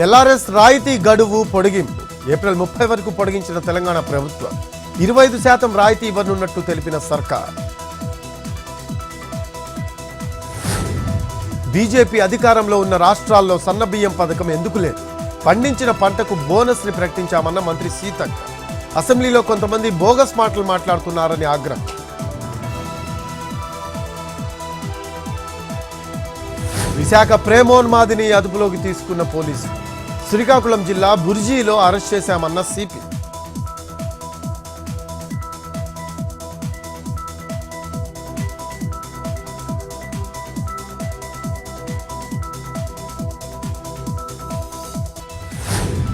LRS రాయితీ గడువు పొడిగింపు ఏప్రిల్ 30 వరకు పొడిగించిన తెలంగాణ ప్రభుత్వం 25% రాయితీ ఇవ్వనున్నట్టు తెలిపిన సర్కార్. బీజేపీ అధికారంలో ఉన్న రాష్ట్రాల్లో సన్నబియ్యం పథకం ఎందుకు లేదు? పండించిన పంటకు బోనస్ ని ప్రకటించామన్న మంత్రి సీతక్క. అసెంబ్లీలో కొంతమంది బోగస్ మాటలు మాట్లాడుతున్నారని ఆగ్రహం. విశాఖ ప్రేమోన్మాదిని అదుపులోకి తీసుకున్న పోలీసులు. శ్రీకాకుళం జిల్లా బుర్జీలో అరెస్ట్ చేశామన్న సిపి.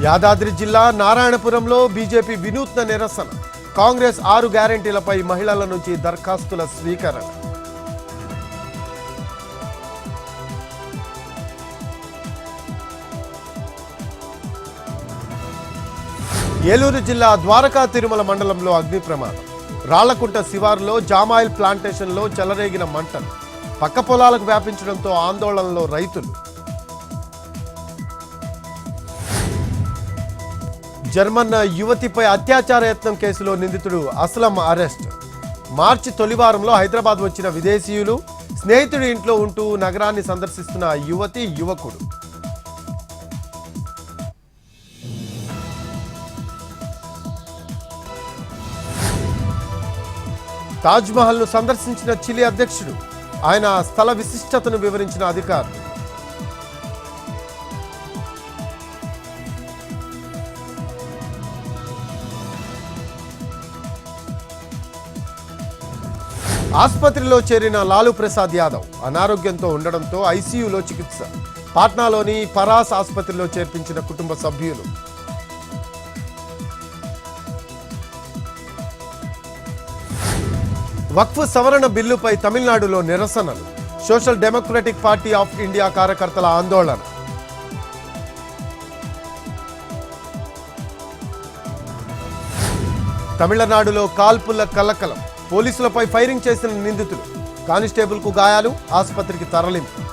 యాదాద్రి జిల్లా నారాయణపురంలో బీజేపీ వినూత్న నిరసన. కాంగ్రెస్ 6 గ్యారెంటీలపై మహిళల నుంచి దరఖాస్తుల స్వీకరణ. ఏలూరు జిల్లా ద్వారకా తిరుమల మండలంలో అగ్ని ప్రమాదం. రాళ్లకుంట శివారులో జామాయిల్ ప్లాంటేషన్లో చెలరేగిన మంటలు. పక్క పొలాలకు వ్యాపించడంతో ఆందోళనలో రైతులు. జర్మన్ యువతిపై అత్యాచార యత్నం కేసులో నిందితుడు అస్లం అరెస్ట్. మార్చి తొలివారంలో హైదరాబాద్ వచ్చిన విదేశీయులు. స్నేహితుడి ఇంట్లో ఉంటూ నగరాన్ని సందర్శిస్తున్న యువతి యువకుడు. తాజ్మహల్ ను సందర్శించిన చిలీ అధ్యక్షుడు. ఆయన స్థల విశిష్టతను వివరించిన అధికారులు. ఆసుపత్రిలో చేరిన లాలూ ప్రసాద్ యాదవ్ అనారోగ్యంతో ఉండడంతో ఐసీయూలో చికిత్స. పాట్నాలోని పరాస్ ఆసుపత్రిలో చేర్పించిన కుటుంబ సభ్యులు. వక్ఫ్ సవరణ బిల్లుపై తమిళనాడులో నిరసనలు. Social democratic party of India కార్యకర్తల ఆందోళన. తమిళనాడులో కాల్పుల కలకలం. పోలీసులపై ఫైరింగ్ చేసిన నిందితులు. కానిస్టేబుల్ కు గాయాలు. ఆసుపత్రికి తరలింపు.